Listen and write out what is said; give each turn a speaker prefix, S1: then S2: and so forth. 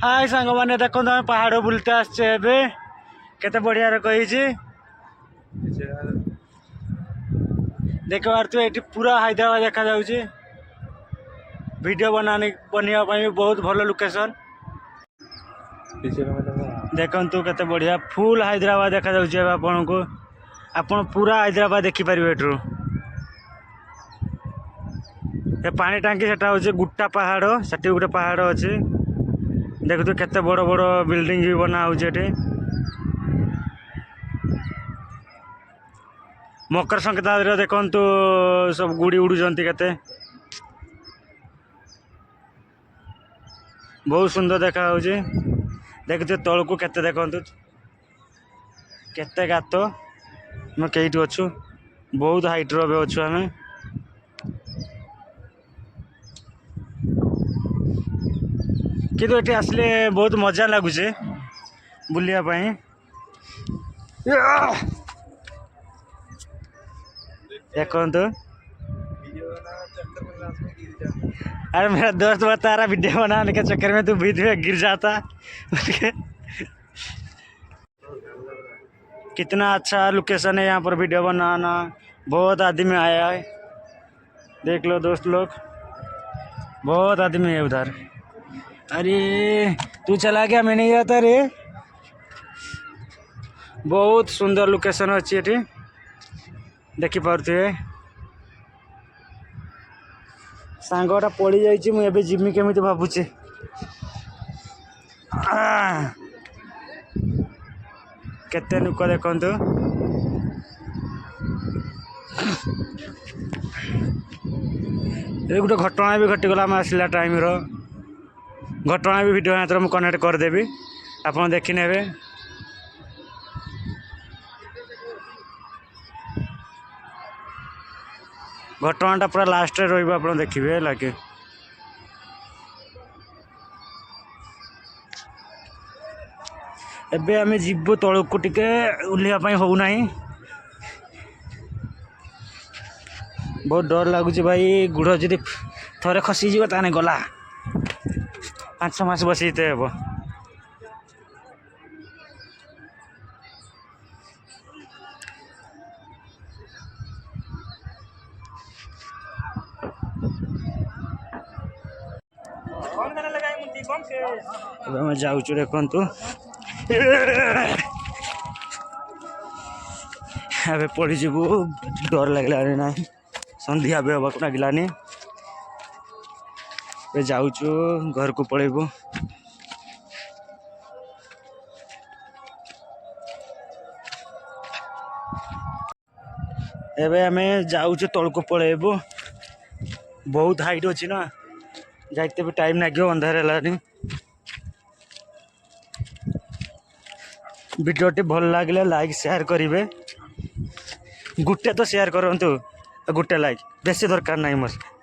S1: हाय सांग मैंने देखो तुम पहाड़ बुलते आसचे केते बढ़िया कही देख पार ये पूरा हैदराबाद देखा जाऊँगी वीडियो बनवा भी बहुत भल लोकेशन देखु केते बढ़िया फुल हैदराबाद देखा जाऊँगी आपन को आपन पूरा हैदराबाद देखिपारे एठू ये पानी टांकी सेटा हूँ गुट्टा पहाड़ से गोटे पहाड़ अच्छी देखु केते बड़ बड़ बिल्डिंग भी बना हो मकर संक्रांति देखु सब गुड़ी उड़ुंट केते बहुत सुंदर देखा देखते तल को केते देखु केते गात मैं कईट अच्छु बहुत हाइट रे अच्छु आम किंतु ये आसले बहुत मजा लगुचे बुलियापाई देखो अरे मेरा दोस्त बता रहा वीडियो बनाने के चक्कर में तू बीच में गिर जाता कितना अच्छा लोकेशन है यहाँ पर वीडियो बनाना बहुत आदमी आया है देख लो दोस्त लोग बहुत आदमी है उधर अरे तू चला गया मैं नहीं जाता रे बहुत सुंदर लोकेशन अच्छी ये देखी पारे सांगटा पड़ी जाइए मुझे जिमी केमी भावुचे केते लुक देखु ये गोटे घटना भी घटीगला आम आसला टाइम घटना भी वीडियो मुझे कनेक्ट करदेवी आप देखने घटनाटा पूरा लास्ट आप देखिए लगे एबे आम जीव तलू टिके ओह्लैवाई होना बहुत डर लगुच भाई गुड़ जी थे खसीज ताने गला 5 मास बसते हे जाऊँ देखु ए पड़ीजु डर लगे ना संध्या भी हवा लगे जाऊँ घर को पलैबू एबे आम जाऊँ तल को पलैबू बहुत हाइट अच्छी ना जाते भी टाइम लगे अंधार है वीडियोटी भल लगे लाइक शेयर करेंगे गोटे तो शेयर करूँ गोटे लाइक बेसी दरकार नहीं मोर